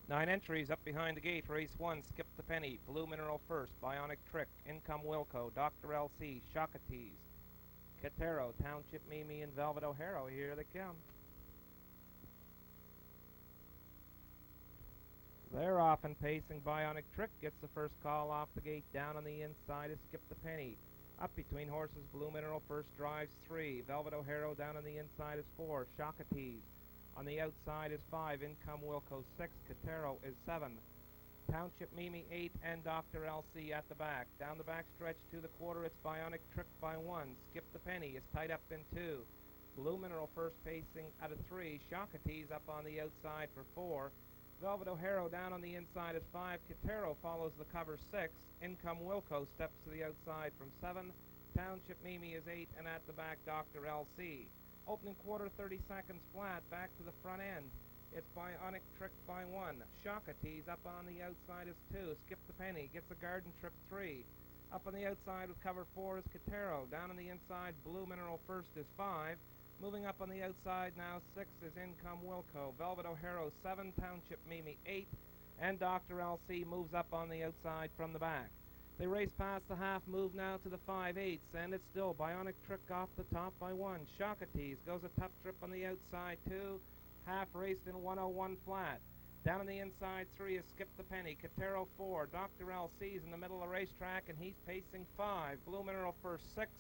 9 entries up behind the gate. Race 1, Skip the Penny, Blue Mineral first, Bionic Trick, Income Wilco, Dr. LC, Shockatees, Katero, Township Mimi, and Velvet O'Hara. Here they come. They're off and pacing. Bionic Trick gets the first call off the gate. Down on the inside is Skip the Penny. Up between horses, Blue Mineral first drives 3. Velvet O'Hara down on the inside is 4. Shockatees. On the outside is 5. Income Wilco 6. Katero is 7. Township Mimi 8 and Dr. LC at the back. Down the back stretch to the quarter, it's Bionic Trick by 1. Skip the Penny is tied up in 2. Blue Mineral first pacing at a 3. Shockatees up on the outside for 4. Velvet O'Hara down on the inside is 5. Katero follows the cover 6. Income Wilco steps to the outside from 7. Township Mimi is 8, and at the back Dr. LC. Opening quarter 30 seconds flat, back to the front end. It's Bionic Trick by 1. Shockatees up on the outside is 2. Skip the Penny gets a garden trip 3. Up on the outside with cover 4 is Katero. Down on the inside, Blue Mineral first is 5. Moving up on the outside now, 6 is Income Wilco. Velvet O'Hara 7, Township Mimi 8, and Dr. LC moves up on the outside from the back. They race past the half, move now to the 5/8, and it's still Bionic Trick off the top by 1. Shockatees goes a tough trip on the outside 2. Half raced in 101 flat. Down on the inside 3 is Skip the Penny. Katero 4. Dr. LC's in the middle of the racetrack, and he's pacing 5. Blue Mineral first 6.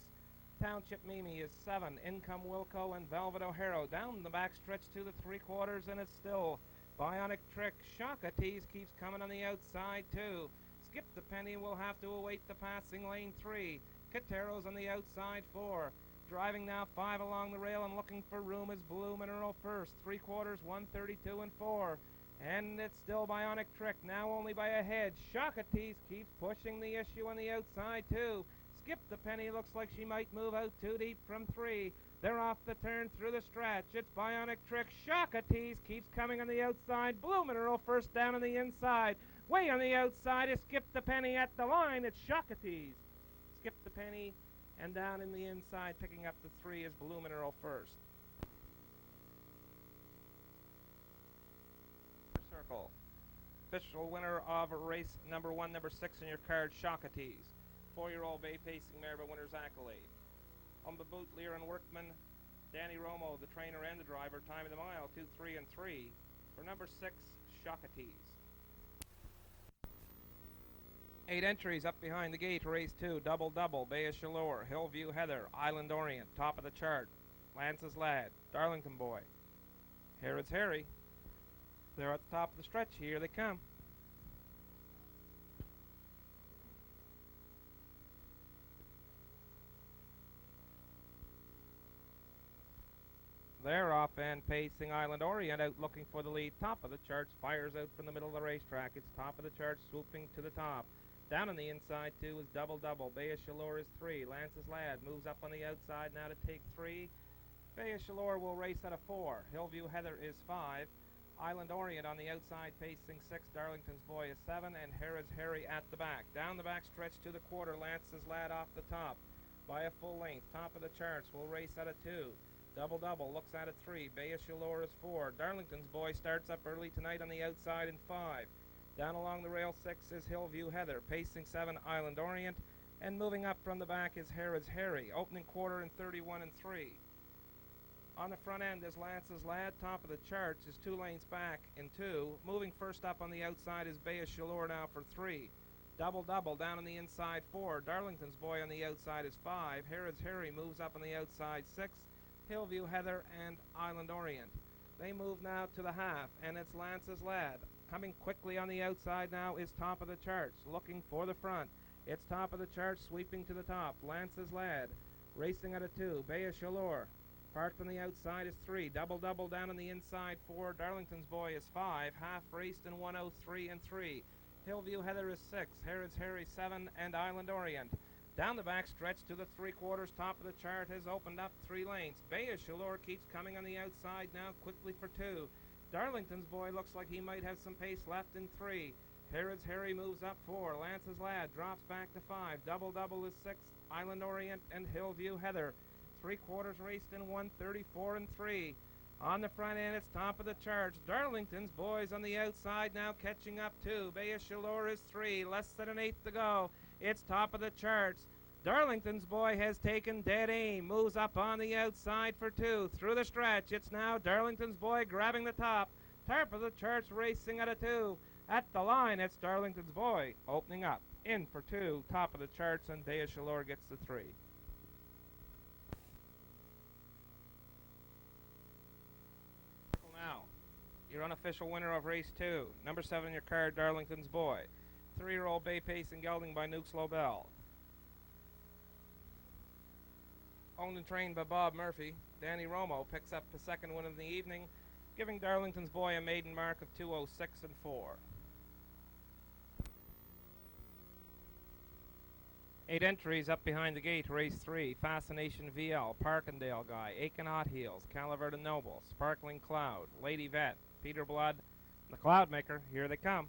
Township Mimi is 7. Income Wilco and Velvet O'Hara down the back stretch to the 3/4, and it's still Bionic Trick. Shockatees keeps coming on the outside 2. Skip the Penny will have to await the passing lane 3. Katero's on the outside 4. Driving now 5 along the rail and looking for room is Blue Mineral first. 3/4, 132 and 4. And it's still Bionic Trick, now only by a head. Shockatees keeps pushing the issue on the outside too. Skip the Penny looks like she might move out too deep from 3. They're off the turn through the stretch. It's Bionic Trick. Shockatees keeps coming on the outside. Blue Mineral first down on the inside. Way on the outside is Skip the Penny at the line. It's Shockatees. Skip the Penny, and down in the inside picking up the 3 is Blue Mineral first. Circle. Official winner of race number 1, number 6 in your card, Shockatees. 4-year-old bay pacing mare by winner's accolade. On the boot, Lear and Workman, Danny Romo, the trainer and the driver. Time of the mile, 2, 3, and 3. For number 6, Shockatees. 8 entries up behind the gate. Race 2, Double Double, Bay of Chaleur, Hillview Heather, Island Orient, top of the chart. Lance's Lad, Darlington Boy. Herod's Harry. They're at the top of the stretch. Here they come. They're off and pacing. Island Orient out looking for the lead. Top of the charts, fires out from the middle of the racetrack. It's top of the charts, swooping to the top. Down on the inside, 2 is Double Double. Bay of Chaleur is 3. Lance's Lad moves up on the outside now to take 3. Bay of Chaleur will race at a 4. Hillview Heather is 5. Island Orient on the outside pacing 6. Darlington's Boy is 7. And Herod's Harry at the back. Down the back stretch to the quarter. Lance's Lad off the top by a full length. Top of the charts will race at a 2. Double Double looks at a 3. Bay of Chaleur is 4. Darlington's Boy starts up early tonight on the outside in 5. Down along the rail 6 is Hillview Heather. Pacing 7, Island Orient. And moving up from the back is Herod's Harry. Opening quarter in 31 and 3. On the front end is Lance's Lad. Top of the charts is 2 lanes back in 2. Moving first up on the outside is Bay of Chaleur now for 3. Double Double down on the inside 4. Darlington's Boy on the outside is 5. Herod's Harry moves up on the outside 6. Hillview Heather and Island Orient. They move now to the half, and it's Lance's Lad. Coming quickly on the outside now is Top of the Charts, looking for the front. It's Top of the Charts, sweeping to the top. Lance's Lad, racing at a 2. Bay of Chaleur, parked on the outside is 3. Double Double down on the inside 4. Darlington's Boy is 5. Half raced in 103 and 3. Hillview Heather is 6. Herod's Harry 7, and Island Orient. Down the back stretch to the 3/4, top of the chart has opened up 3 lanes. Bay of Chaleur keeps coming on the outside now quickly for 2. Darlington's Boy looks like he might have some pace left in 3. Herod's Harry moves up 4. Lance's Lad drops back to 5. Double Double is 6. Island Orient and Hillview Heather. 3/4 raced in 134 and 3. On the front end, it's top of the charge. Darlington's boys on the outside now catching up too. Bay of Chaleur is 3, less than an eighth to go. It's top of the charts. Darlington's boy has taken dead aim, moves up on the outside for 2. Through the stretch, it's now Darlington's boy grabbing the top. Top of the charts racing at a 2. At the line, it's Darlington's boy opening up. In for 2, top of the charts, and Bay of Chaleur gets the 3. Now, your unofficial winner of race 2, number 7 in your card, Darlington's boy. 3-year-old Bay Pacing gelding by Nukes Lobel. Owned and trained by Bob Murphy, Danny Romo picks up the second win of the evening, giving Darlington's boy a maiden mark of 2:06 and 4. 8 entries up behind the gate, race 3, Fascination VL, Parkendale Guy, Aiken Hot Heels, Calaverta Noble, Sparkling Cloud, Lady Vet, Peter Blood, the Cloudmaker. Here they come.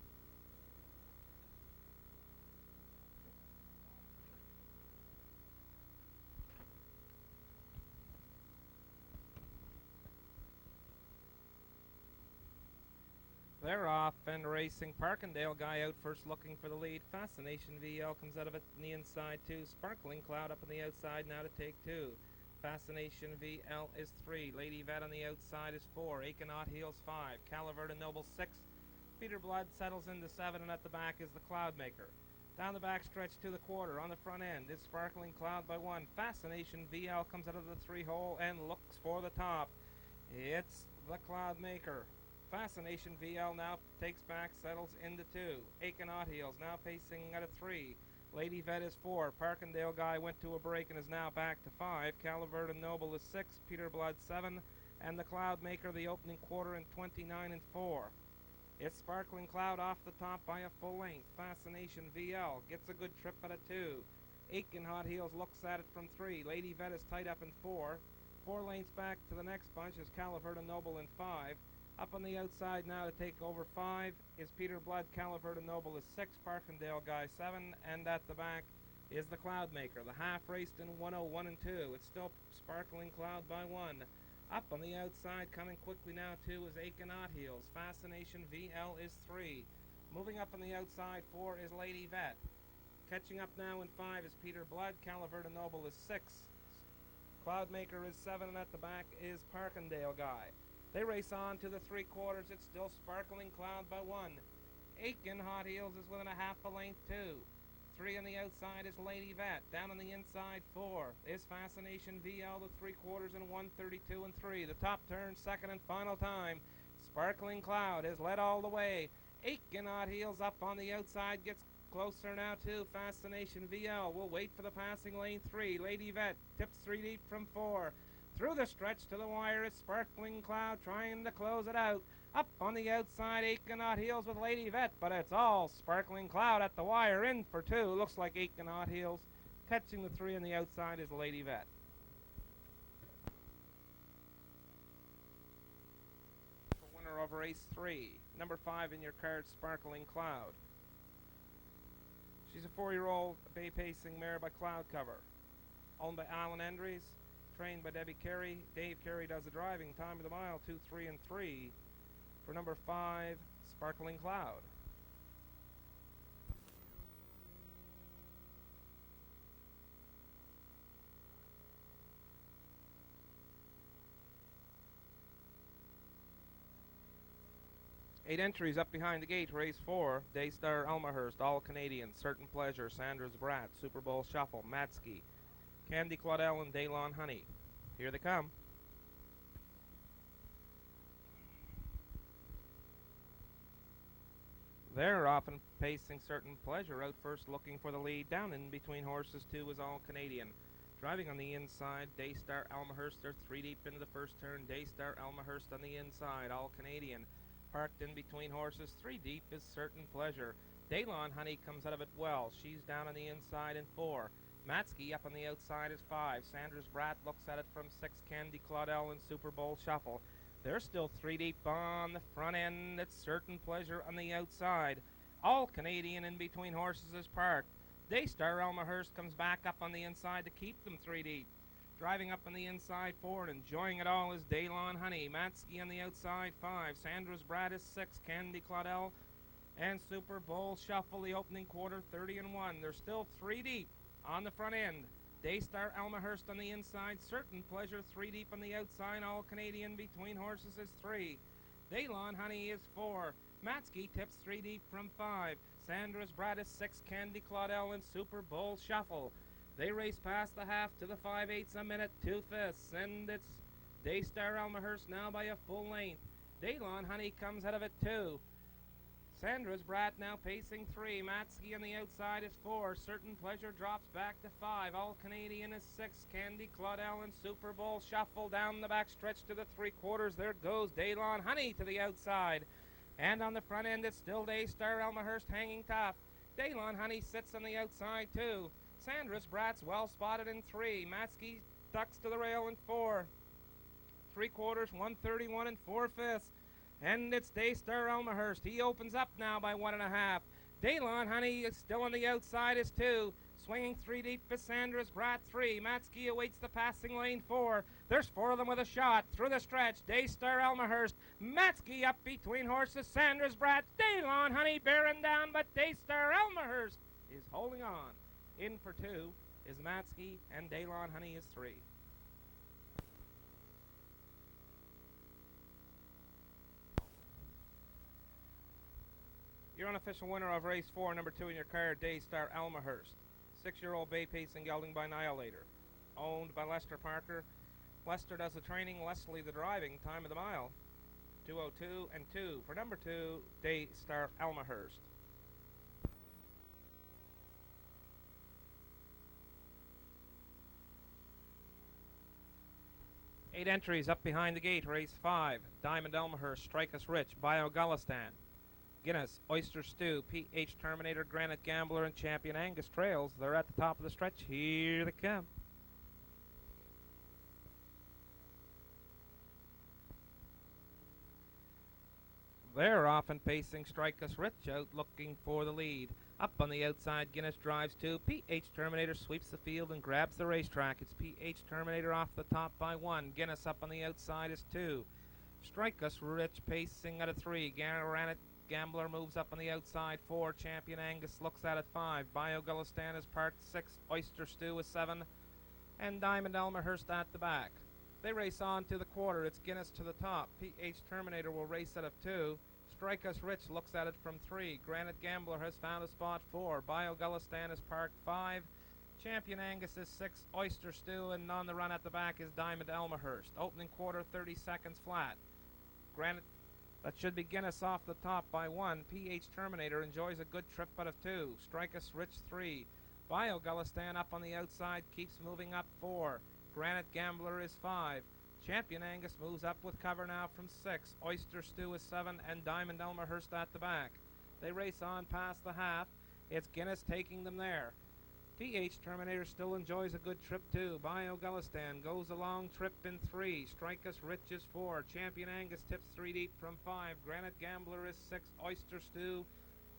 They're off and racing. Parkendale Guy out first looking for the lead. Fascination VL comes out of it on the inside too. Sparkling Cloud up on the outside now to take 2. Fascination VL is 3. Lady Vet on the outside is 4. Aiken Hot Heels 5. Calaverta Noble 6. Peter Blood settles into 7, and at the back is the Cloudmaker. Down the back stretch to the quarter. On the front end is Sparkling Cloud by 1. Fascination VL comes out of the 3-hole and looks for the top. It's the Cloudmaker. Fascination VL now takes back, settles into 2. Aiken Hot Heels now pacing at a 3. Lady Vet is 4. Parkendale Guy went to a break and is now back to 5. Calaverta Noble is 6. Peter Blood 7. And the Cloudmaker the opening quarter in 29 and 4. It's Sparkling Cloud off the top by a full length. Fascination VL gets a good trip at a 2. Aiken Hot Heels looks at it from 3. Lady Vet is tied up in 4. 4 lengths back to the next bunch is Calaverta Noble in 5. Up on the outside now to take over 5 is Peter Blood. Calaverta Noble is 6. Parkendale Guy 7. And at the back is the Cloudmaker. The half raced in 1:01 and 2. It's still Sparkling Cloud by 1. Up on the outside, coming quickly now too, is Aiken Hot Heels. Fascination VL is 3. Moving up on the outside, 4 is Lady Vet. Catching up now in 5 is Peter Blood. Calaverta Noble is 6. Cloudmaker is 7, and at the back is Parkendale Guy. They race on to the 3/4. It's still Sparkling Cloud by 1. Aiken Hot Heels is within a half a length too. 3 on the outside is Lady Vet. Down on the inside, 4 is Fascination VL, the 3/4 in 1:32 and 3. The top turn, second and final time. Sparkling Cloud is led all the way. Aiken Hot Heels up on the outside, gets closer now too. Fascination VL will wait for the passing lane 3. Lady Vet tips 3 deep from 4. Through the stretch to the wire is Sparkling Cloud trying to close it out. Up on the outside, Aiken Hot Heels with Lady Vet, but it's all Sparkling Cloud at the wire in for 2. Looks like Aiken Hot Heels. Catching the 3 on the outside is Lady Vet. The winner of race 3, number 5 in your card, Sparkling Cloud. She's a 4-year-old Bay Pacing mare by Cloud Cover. Owned by Alan Endries. Trained by Debbie Carey. Dave Carey does the driving. Time of the mile, 2, 3, and 3 for number 5, Sparkling Cloud. Eight entries up behind the gate, race 4, Daystar Elmhurst, All Canadian, Certain Pleasure, Sandra's Brat, Super Bowl Shuffle, Matsky, Candy Claudel, and Daylon Honey. Here they come. They're often pacing Certain Pleasure out first looking for the lead. Down in between horses 2 is All Canadian. Driving on the inside, Daystar Elmhurst. They're 3 deep into the first turn. Daystar Elmhurst on the inside, All Canadian. Parked in between horses 3 deep is Certain Pleasure. Daylon Honey comes out of it well. She's down on the inside in 4. Matsky up on the outside is 5. Sandra's Brat looks at it from 6. Candy Claudel and Super Bowl Shuffle. They're still 3 deep on the front end. It's Certain Pleasure on the outside. All Canadian in between horses is parked. Daystar Elmhurst comes back up on the inside to keep them 3 deep. Driving up on the inside 4 and enjoying it all is Daylon Honey. Matsky on the outside 5. Sandra's Brad is 6. Candy Claudel and Super Bowl Shuffle the opening quarter 30-1. They're still 3 deep on the front end. Daystar Elmhurst on the inside. Certain Pleasure 3 deep on the outside. All Canadian between horses is 3. Daylon Honey is 4. Matsky tips 3 deep from 5. Sandra's Brad is 6. Candy Claudel and Super Bowl Shuffle. They race past the half to the 5/8 a minute, 2/5, and it's Daystar Elmhurst now by a full length. Daylon Honey comes out of it 2. Sandra's Brat now pacing 3. Matsky on the outside is 4. Certain Pleasure drops back to 5. All Canadian is 6. Candy Claudel and Super Bowl Shuffle down the back stretch to the 3/4. There goes Daylon Honey to the outside. And on the front end, it's still Daystar Elmhurst hanging tough. Daylon Honey sits on the outside, too. Sandra's Brat's well spotted in 3. Matsky ducks to the rail in 4. 3/4, 131 and 4/5. And it's Daystar Elmhurst. He opens up now by 1.5. Daylon Honey is still on the outside is 2. Swinging 3 deep for Sandra's Brat 3. Matsky awaits the passing lane 4. There's 4 of them with a shot through the stretch. Daystar Elmhurst. Matsky up between horses. Sandra's Brat. Daylon Honey bearing down, but Daystar Elmhurst is holding on. In for 2 is Matsky, and Daylon Honey is 3. Your unofficial winner of race 4, number 2 in your card, Daystar Elmhurst. 6-year-old bay pacing gelding by Annihilator. Owned by Lester Parker. Lester does the training, Leslie the driving. Time of the mile, 2:02 and 2. For number 2, Daystar Elmhurst. Eight entries up behind the gate. Race 5. Diamond Elmhurst, Strike Us Rich, Bio Gullistan, Guinness, Oyster Stew, PH Terminator, Granite Gambler, and Champion Angus trails. They're at the top of the stretch. Here they come. They're off and pacing. Strike Us Rich out looking for the lead. Up on the outside, Guinness drives 2. PH Terminator sweeps the field and grabs the racetrack. It's PH Terminator off the top by 1. Guinness up on the outside is 2. Strike Us Rich pacing at a 3. Granite Gambler moves up on the outside 4. Champion Angus looks at it 5. Bio Gullistan is parked 6. Oyster Stew is 7. And Diamond Elmhurst at the back. They race on to the quarter. It's Guinness to the top. PH Terminator will race out of 2. Strike Us Rich looks at it from 3. Granite Gambler has found a spot 4. Bio Gullistan is parked 5. Champion Angus is 6. Oyster Stew, and on the run at the back is Diamond Elmhurst. Opening quarter, 30 seconds flat. That should be Guinness off the top by 1. PH Terminator enjoys a good trip out of 2. Strike Us Rich 3. Bio Gullistan up on the outside keeps moving up 4. Granite Gambler is 5. Champion Angus moves up with cover now from 6. Oyster Stew is 7, and Diamond Elmhurst at the back. They race on past the half. It's Guinness taking them there. PH Terminator still enjoys a good trip too. Bio Gullistan goes a long trip in 3. Strike Us Rich is 4. Champion Angus tips 3 deep from 5. Granite Gambler is 6. Oyster Stew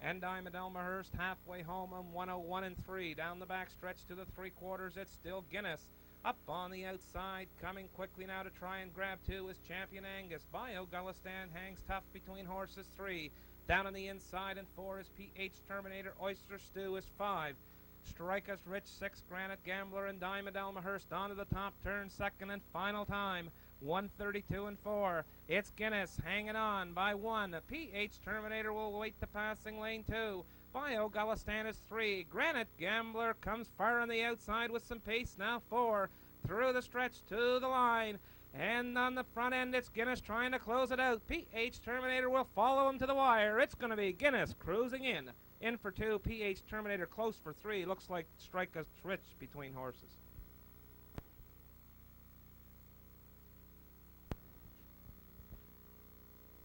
and Diamond Elmhurst halfway home on 1:01 and 3. Down the back stretch to the 3/4, it's still Guinness. Up on the outside, coming quickly now to try and grab 2 is Champion Angus. Bio Gullistan hangs tough between horses 3. Down on the inside and 4 is PH Terminator. Oyster Stew is 5. Strike Us Rich 6. Granite Gambler and Diamond Elmhurst onto the top turn, second and final time. 1:32 and 4. It's Guinness hanging on by 1. PH Terminator will wait the passing lane 2. Bio Gullistan is 3. Granite Gambler comes far on the outside with some pace now 4. Through the stretch to the line. And on the front end, it's Guinness trying to close it out. PH Terminator will follow him to the wire. It's going to be Guinness cruising in. In for 2, PH Terminator close for 3. Looks like Strike Us Rich between horses.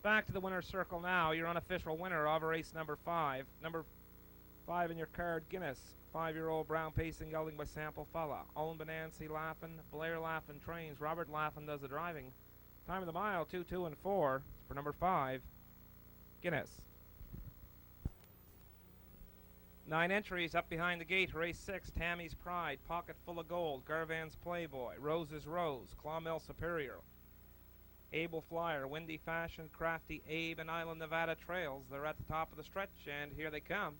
Back to the winner's circle now. Your unofficial winner of race number 5. Number 5 in your card, Guinness. 5-year-old brown pacing gelding by Sample Fella. Owned by Nancy Laffin. Blair Laffin trains. Robert Laffin does the driving. Time of the mile, 2:02 and 4. For number 5, Guinness. 9 entries up behind the gate. Race 6, Tammy's Pride, Pocket Full of Gold, Garvan's Playboy, Rose's Rose, Clonmel Superior, Able Flyer, Windy Fashion, Crafty Abe, and Island Nevada Trails. They're at the top of the stretch, and here they come.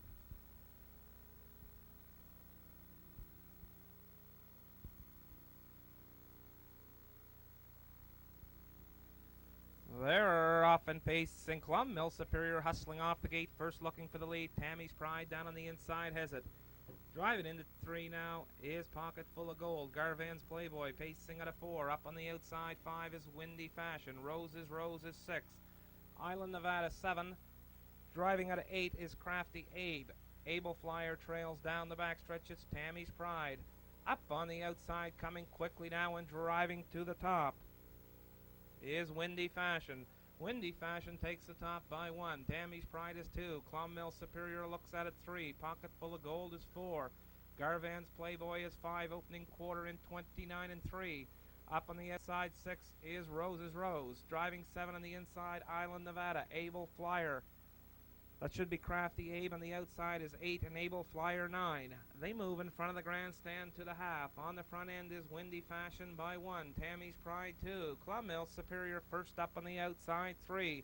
They're off and pacing. Clonmel Superior hustling off the gate, first looking for the lead. Tammy's Pride down on the inside has it. Driving into 3 now is Pocket Full of Gold. Garvan's Playboy pacing at a 4. Up on the outside 5 is Windy Fashion. Rose's Rose is 6. Island Nevada 7. Driving at a 8 is Crafty Abe. Able Flyer trails down the backstretch. It's Tammy's Pride. Up on the outside, coming quickly now and driving to the top is Windy Fashion. Windy Fashion takes the top by 1. Tammy's Pride is 2. Clonmel Superior looks at it 3. Pocket Full of Gold is 4. Garvan's Playboy is 5. Opening quarter in 29 and 3. Up on the outside 6 is Rose's Rose. Driving 7 on the inside, Island Nevada. Able Flyer. That should be Crafty Abe. On the outside is 8 and Able Flyer 9. They move in front of the grandstand to the half. On the front end is Windy Fashion by 1. Tammy's Pride 2. Clonmel Superior first up on the outside 3.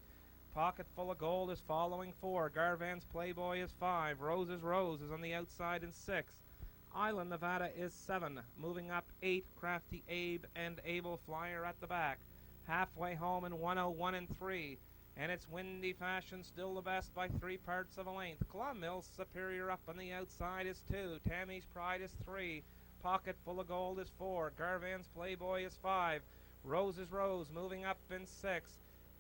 Pocket Full of Gold is following 4. Garvan's Playboy is 5. Rose's Rose is on the outside in 6. Island Nevada is 7. Moving up 8. Crafty Abe and Able Flyer at the back. Halfway home in 101 and 3. And it's Windy Fashion still the best by 3 parts of a length. Clonmel Superior up on the outside is 2. Tammy's Pride is 3. Pocket Full of Gold is 4. Garvan's Playboy is 5. Rose's Rose moving up in 6.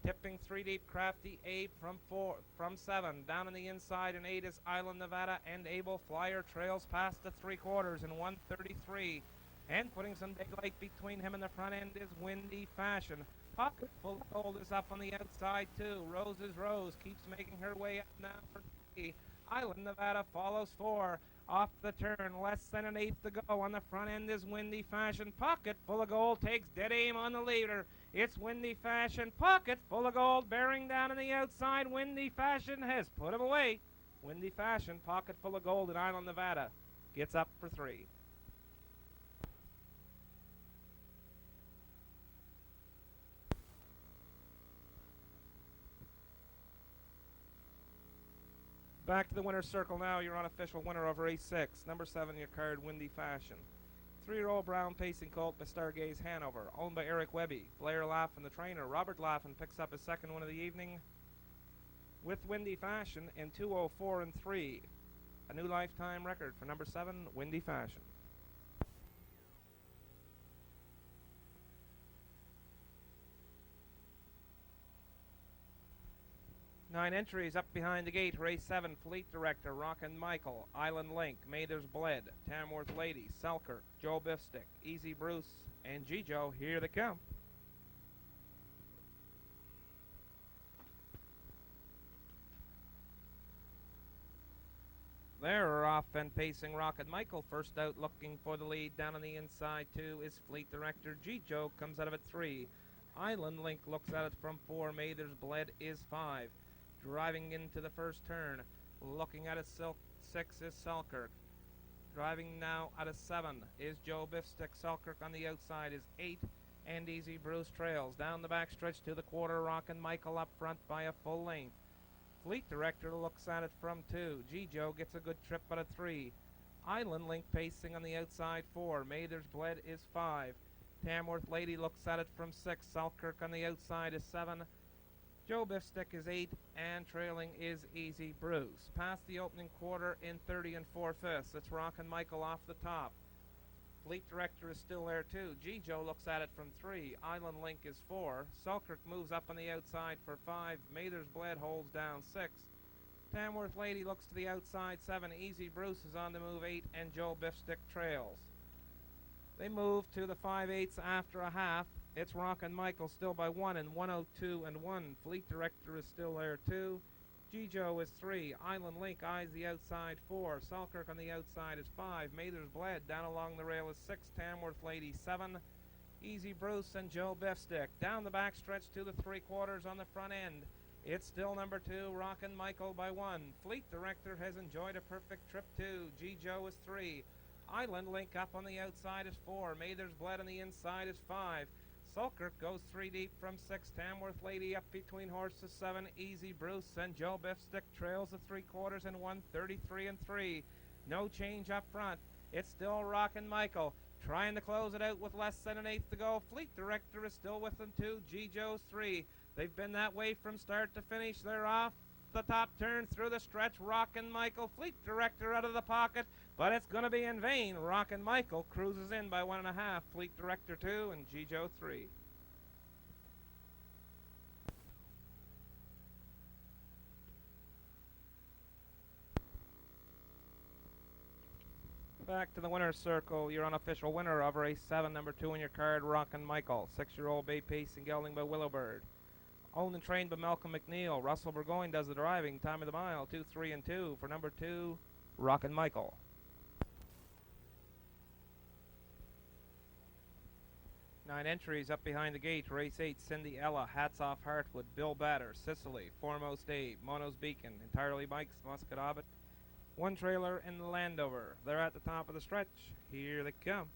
Tipping 3 deep, Crafty Abe from 7. Down on the inside in 8 is Island Nevada, and Able Flyer trails past the 3/4 in 133. And putting some daylight between him and the front end is Windy Fashion. Pocket Full of Gold is up on the outside too. Rose's Rose keeps making her way up now for 3. Island Nevada follows 4. Off the turn, less than an 1/8 to go. On the front end is Windy Fashion. Pocket Full of Gold takes dead aim on the leader. It's Windy Fashion. Pocket Full of Gold bearing down on the outside. Windy Fashion has put him away. Windy Fashion, Pocket Full of Gold in Island Nevada gets up for 3. Back to the winner's circle now. Your unofficial winner of race 6. Number 7, your card, Windy Fashion. 3-year-old brown pacing colt by Stargaze Hanover, owned by Eric Webby. Blair Laffin, the trainer. Robert Laffin picks up his second win of the evening with Windy Fashion in 2:04 and 3. A new lifetime record for number 7, Windy Fashion. Nine entries up behind the gate. Race 7, Fleet Director, Rockin' Michael, Island Link, Mather's Bled, Tamworth Lady, Selkirk, Joe Biffstick, Easy Bruce, and G-Joe. Here they come. They're off and pacing. Rocket Michael first out looking for the lead. Down on the inside 2 is Fleet Director. G-Joe comes out of it 3. Island Link looks at it from 4. Mather's Bled is 5. Driving into the first turn, looking at it 6 is Selkirk. Driving now at a 7 is Joe Biffstick. Selkirk on the outside is 8, and Easy Bruce trails. Down the backstretch to the quarter, Rockin' Michael up front by a full length. Fleet Director looks at it from 2. G-Joe gets a good trip at a 3. Island Link pacing on the outside 4. Mather's Bled is 5. Tamworth Lady looks at it from 6. Selkirk on the outside is 7. Joe Biffstick is 8, and trailing is Easy Bruce. Past the opening quarter in 30 and 4/5. It's Rockin' Michael off the top. Fleet Director is still there too. G-Joe looks at it from 3. Island Link is 4. Selkirk moves up on the outside for 5. Mather's Bled holds down 6. Tamworth Lady looks to the outside 7. Easy Bruce is on the move 8, and Joe Biffstick trails. They move to the 5/8 after a half. It's Rockin' Michael still by 1 in 102 and 1. Fleet Director is still there too. G-Joe is 3. Island Link eyes the outside 4. Selkirk on the outside is 5. Mather's Bled down along the rail is 6. Tamworth Lady 7. Easy Bruce and Joe Biffstick. Down the backstretch to the 3/4 on the front end It's still number 2, Rockin' Michael by 1. Fleet Director has enjoyed a perfect trip 2. G. Joe is 3. Island Link up on the outside is 4. Mather's Bled on the inside is 5. Sulkirk goes 3 deep from 6. Tamworth Lady up between horses 7. Easy Bruce and Joe Biffstick trails the 3/4 and 1:33 and 3. No change up front. It's still Rockin' Michael. Trying to close it out with less than an eighth to go. Fleet Director is still with them 2. G. Joe's 3. They've been that way from start to finish. They're off the top turn through the stretch. Rockin' Michael, Fleet Director out of the pocket, but it's going to be in vain. Rockin' Michael cruises in by 1.5. Fleet Director 2 and G. Joe 3. Back to the winner's circle. Your unofficial winner of race 7, number 2 in your card, Rockin' Michael. 6-year-old Bay Pacing gelding by Willowbird. Owned and trained by Malcolm McNeil. Russell Burgoyne does the driving. Time of the mile, 2, 3, and 2 for number 2, Rockin' Michael. 9 entries up behind the gate. Race 8, Cindy Ella, Hats Off Heartwood, Bill Batter, Sicily, Foremost Abe, Mono's Beacon, Entirely Mike's, Muscat Obbit, 1 trailer in Landover. They're at the top of the stretch. Here they come.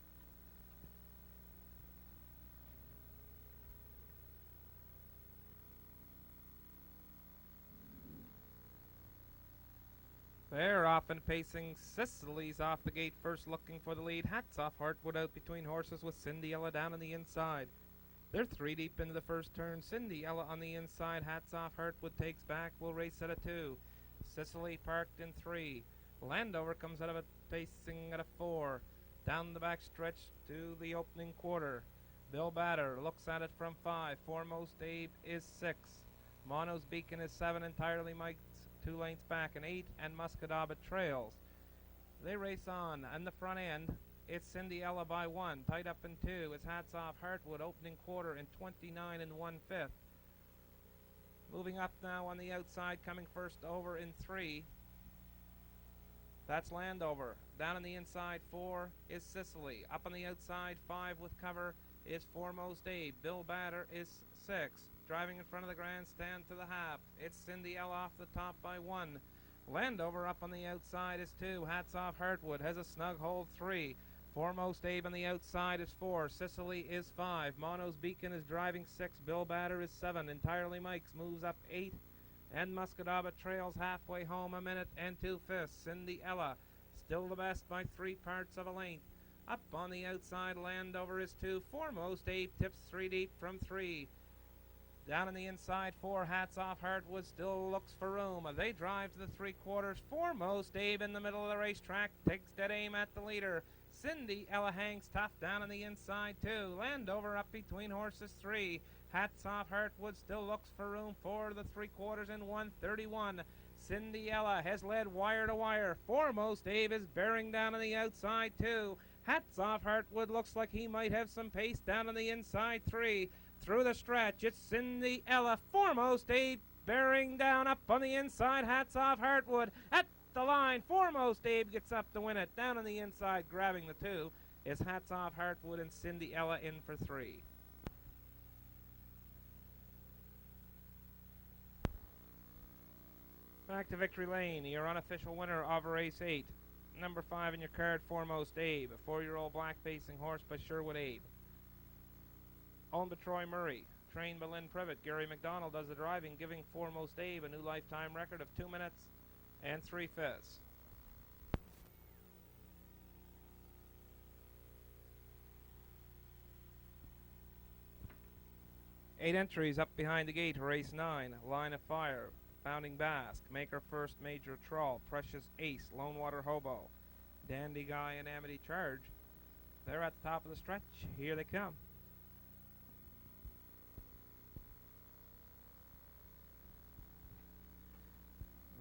They're off and pacing. Sicily's off the gate first, looking for the lead. Hats Off Heartwood out between horses with Cindy Ella down on the inside. They're 3 deep into the first turn. Cindy Ella on the inside. Hats Off Heartwood takes back. Will race at a 2. Sicily parked in 3. Landover comes out of it pacing at a 4. Down the back stretch to the opening quarter. Bill Batter looks at it from 5. Foremost Abe is 6. Mono's Beacon is 7. Entirely Mike's 2 lengths back and 8. And Muscat Obbit trails. They race on. And the front end, it's Cindy Ella by 1. Tied up in 2. It's Hats Off Heartwood opening quarter in 29 and 1/5. Moving up now on the outside, coming first over in 3. That's Landover. Down on the inside, 4 is Sicily. Up on the outside, 5 with cover is Foremost Abe. Bill Batter is 6. Driving in front of the grandstand to the half. It's Cindy L off the top by 1. Landover up on the outside is 2. Hats Off Heartwood has a snug hold 3. Foremost Abe on the outside is 4. Sicily is 5. Mono's Beacon is driving 6. Bill Batter is 7. Entirely Mike's moves up 8. And Muscat Obbit trails halfway home, a minute and 2/5. Cindy Ella still the best by 3 parts of a length. Up on the outside, Landover is 2. Foremost Abe tips 3 deep from 3. Down on the inside, 4. Hats Off Heartwood still looks for room. They drive to the 3/4. Foremost Abe in the middle of the racetrack takes dead aim at the leader. Cindy Ella hangs tough down on the inside, 2. Landover up between horses 3. Hats Off Heartwood still looks for room for the 3/4 and 1:31. Cindy Ella has led wire to wire. Foremost Abe is bearing down on the outside 2. Hats Off Heartwood looks like he might have some pace down on the inside 3. Through the stretch, it's Cindy Ella. Foremost Abe bearing down up on the inside. Hats Off Heartwood at the line. Foremost Abe gets up to win it. Down on the inside, grabbing the 2 is Hats Off Heartwood and Cindy Ella in for 3. Back to Victory Lane, your unofficial winner of race 8. Number 5 in your card, Foremost Abe, a 4-year-old black-facing horse by Sherwood Abe. Owned by Troy Murray, trained by Lynn Privet. Gary McDonald does the driving, giving Foremost Abe a new lifetime record of 2 minutes and 3/5. Eight entries up behind the gate, race 9, Line of Fire, Bounding Basque, Maker First, Major Troll, Precious Ace, Lone Water Hobo, Dandy Guy, and Amity Charge. They're at the top of the stretch. Here they come.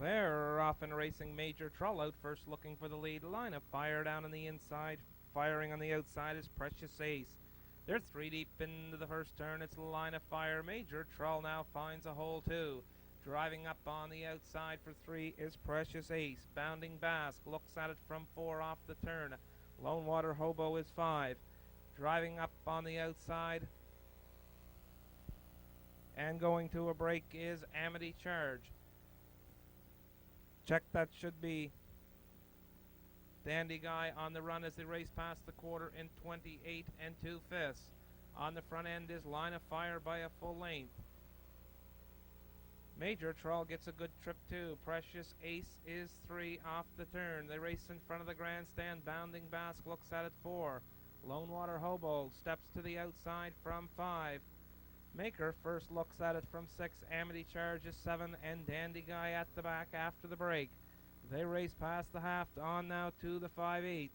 They're off and racing. Major Troll out first, looking for the lead. Line of Fire down on the inside. Firing on the outside is Precious Ace. They're 3 deep into the first turn. It's Line of Fire. Major Troll now finds a hole 2. Driving up on the outside for 3 is Precious Ace. Bounding Basque looks at it from 4 off the turn. Lone Water Hobo is 5. Driving up on the outside And going to a break is Amity Charge. Check that should be Dandy Guy on the run as they race past the quarter in 28 2/5. On the front end is Line of Fire by a full length. Major Troll gets a good trip too. Precious Ace is 3 off the turn. They race in front of the grandstand. Bounding Basque looks at it 4. Lone Water Hobo steps to the outside from 5. Maker first looks at it from 6. Amity Charge is 7. And Dandy Guy at the back after the break. They race past the half on now to the 5/8.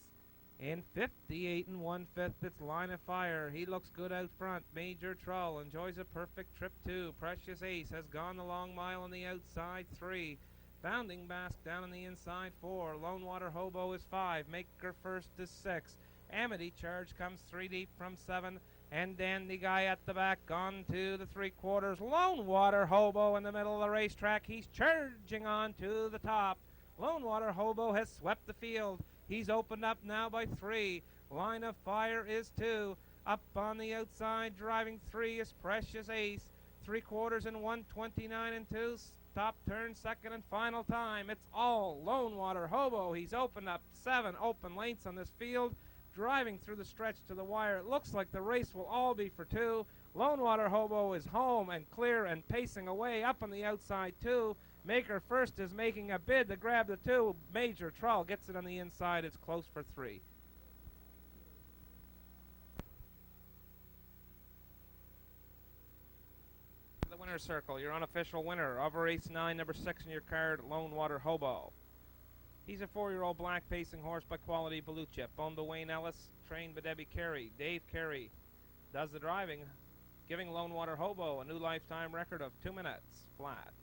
In 58 1/5, it's Line of Fire. He looks good out front. Major Troll enjoys a perfect trip too. Precious Ace has gone the long mile on the outside 3. Bounding Basque down on the inside 4. Lone Water Hobo is 5. Maker first is 6. Amity Charge comes 3 deep from 7. And Dandy Guy at the back gone to the 3/4. Lone Water Hobo in the middle of the racetrack. He's charging on to the top. Lone Water Hobo has swept the field. He's opened up now by 3. Line of Fire is 2. Up on the outside, driving 3 is Precious Ace. 3/4 in 1:29 2. Top turn, second and final time. It's all Lone Water Hobo. He's opened up 7 open lengths on this field. Driving through the stretch to the wire. It looks like the race will all be for 2. Lone Water Hobo is home and clear and pacing away up on the outside 2. Maker first is making a bid to grab the 2. Major Troll gets it on the inside. It's close for 3. The winner's circle, your unofficial winner of race 9, number 6 in your card, Lone Water Hobo. He's a 4-year-old black pacing horse by Quality Blue Chip, owned by Wayne Ellis, trained by Debbie Carey. Dave Carey does the driving, giving Lone Water Hobo a new lifetime record of 2 minutes flat.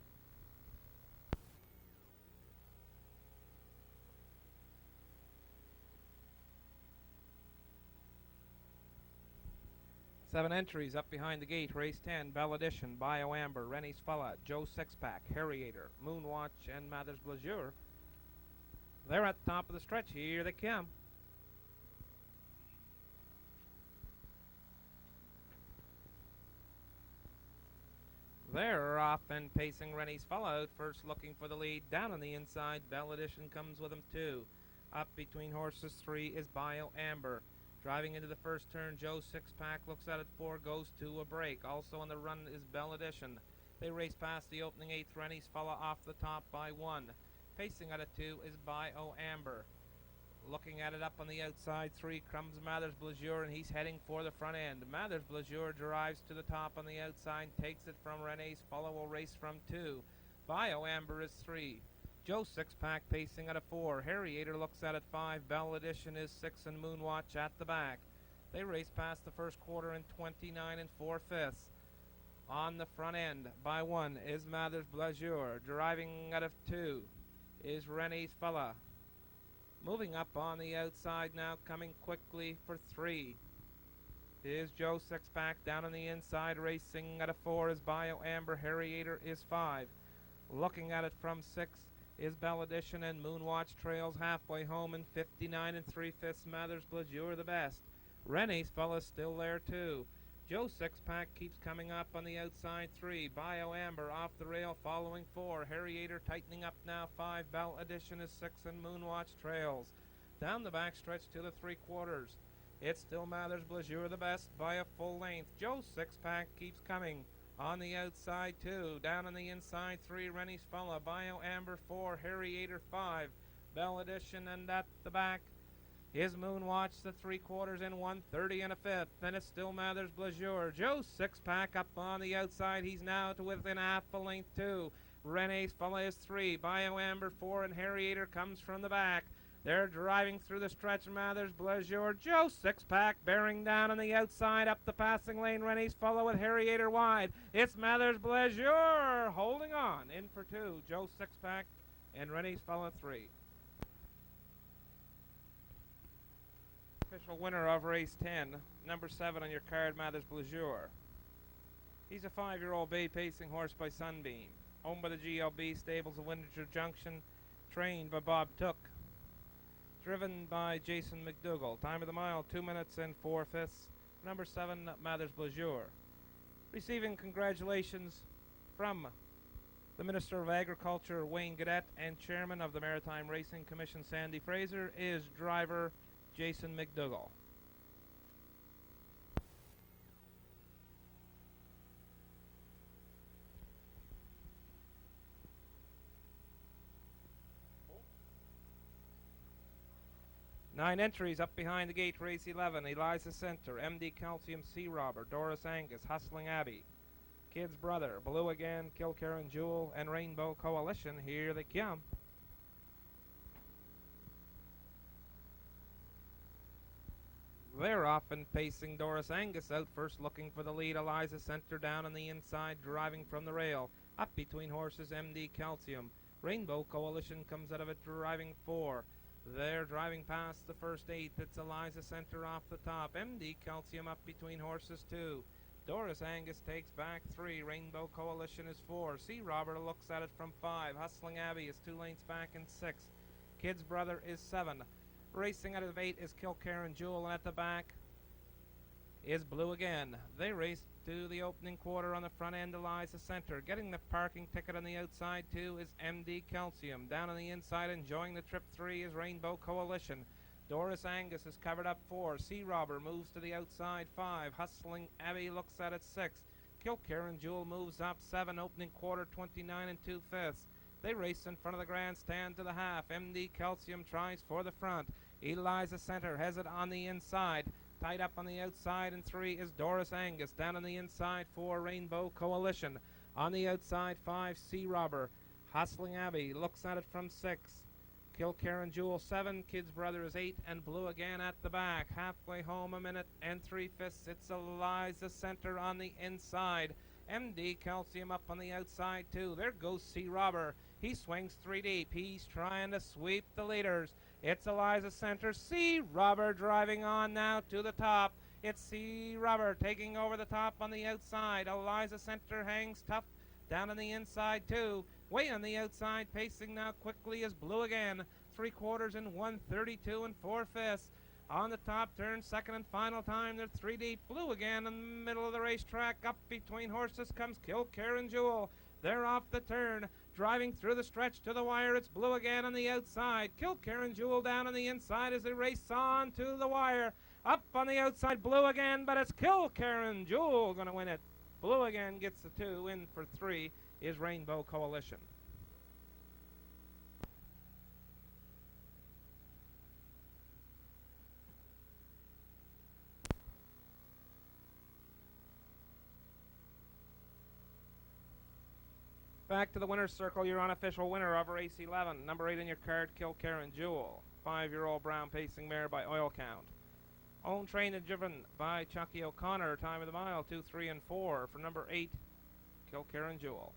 7 entries up behind the gate. Race 10, Bell Edition, Bio Amber, Rennie's Fella, Joe Sixpack, Harriator, Moonwatch, and Mathers Blazure. They're at the top of the stretch. Here they come. They're off and pacing. Rennie's Fella out first, looking for the lead. Down on the inside, Bell Edition comes with him too. Up between horses 3 is Bio Amber. Driving into the first turn, Joe Sixpack looks at it 4, goes to a break. Also on the run is Bell Edition. They race past the opening 8th. Rennie's Fella off the top by 1. Pacing at it 2 is Bio Amber. Looking at it up on the outside 3 comes Mathers Blazure, and he's heading for the front end. Mathers Blazure drives to the top on the outside, takes it from Rennie's Fella, will race from 2. Bio Amber is 3. Joe Sixpack pacing at a 4. Harriator looks at it 5. Bell Edition is 6, and Moonwatch at the back. They race past the first quarter in 29 4/5. On the front end by 1 is Mathers Blazure. Driving at a 2 is Rennie's Fella. Moving up on the outside now, coming quickly for 3 is Joe Sixpack. Down on the inside, racing at a 4 is Bio Amber. Harriator is 5. Looking at it from 6 is Bell Edition, and Moonwatch trails halfway home in 59 3/5. Mathers Blazure the best. Rennie's Fella still there too. Joe Sixpack keeps coming up on the outside 3. Bio Amber off the rail following 4. Harriator tightening up now 5. Bell Edition is 6, and Moonwatch trails. Down the back stretch to the 3/4. It's still Mathers Blazure the best by a full length. Joe Sixpack keeps coming on the outside 2. Down on the inside 3. Rennie's Fella. Bio Amber 4. Harriator 5. Bell Edition, and at the back is Moonwatch, the 3/4 in 1:30 1/5. Then it's still Mathers Blazure. Joe Sixpack up on the outside. He's now to within half a length 2. Rennie's Fella is 3. Bio Amber 4, and Harriator comes from the back. They're driving through the stretch. Mathers Blazure. Joe Sixpack bearing down on the outside up the passing lane. Rennie's Fella with Harriator wide. It's Mathers Blazure holding on in for 2. Joe Sixpack and Rennie's Fella 3. Official winner of race 10, number 7 on your card, Mathers Blazure. He's a 5-year-old bay pacing horse by Sunbeam, owned by the GLB stables of Windsor Junction, trained by Bob Took, driven by Jason McDougall. Time of the mile 2 minutes and 4/5. Number 7, Mathers Blazure. Receiving congratulations from the Minister of Agriculture, Wayne Gaudette, and Chairman of the Maritime Racing Commission, Sandy Fraser, is driver Jason McDougall. Nine entries up behind the gate, race 11, Eliza Center, MD Calcium, Sea Robber, Doris Angus, Hustling Abbey, Kid's Brother, Blue Again, Kilkerran Jewel, and Rainbow Coalition. Here they come. They're off and pacing. Doris Angus out first, looking for the lead. Eliza Center down on the inside, driving from the rail. Up between horses, MD Calcium. Rainbow Coalition comes out of it, driving 4. They're driving past the first 8. It's Eliza Center off the top. MD Calcium up between horses 2. Doris Angus takes back 3. Rainbow Coalition is 4. Sea Robber looks at it from 5. Hustling Abbey is 2 lengths back in 6. Kid's Brother is 7. Racing out of 8 is Kilkerran Jewel, and at the back is Blue Again. They race to the opening quarter on the front end. Eliza Center. Getting the parking ticket on the outside 2 is MD Calcium. Down on the inside, enjoying the trip 3 is Rainbow Coalition. Doris Angus is covered up 4. Sea Robber moves to the outside 5. Hustling Abbey looks at it 6. Kilkerran Jewel moves up 7. Opening quarter 29 and 2/5. They race in front of the grandstand to the half. MD Calcium tries for the front. Eliza Center has it on the inside. Tied up on the outside in 3 is Doris Angus. Down on the inside 4, Rainbow Coalition. On the outside 5, Sea Robber. Hustling Abbey looks at it from 6. Kilkerran Jewel 7, Kid's Brother is 8, and Blue Again at the back. Halfway home, a minute and 3/5. It's Eliza Center on the inside. MD Calcium up on the outside too. There goes Sea Robber. He swings 3 deep. He's trying to sweep the leaders. It's Eliza Center. Sea Robber driving on now to the top. It's Sea Robber taking over the top on the outside. Eliza Center hangs tough down on the inside too. Way on the outside, pacing now quickly is Blue Again. 3/4 in 1:32 and 4/5. On the top turn, second and final time, they're 3 deep. Blue Again in the middle of the racetrack. Up between horses comes Kilkerran Jewel. They're off the turn, driving through the stretch to the wire. It's Blue Again on the outside. Kilkerran Jewel down on the inside as they race on to the wire. Up on the outside, Blue Again, but it's Kilkerran Jewel going to win it. Blue Again gets the 2. In for 3 is Rainbow Coalition. Back to the winner's circle, your unofficial winner of race 11. Number 8 in your card, Kilkerran Jewel. 5-year-old brown pacing mare by Oil Count. Owned, trained, and driven by Chucky O'Connor. Time of the mile, 2, 3, and 4 for number 8, Kilkerran Jewel.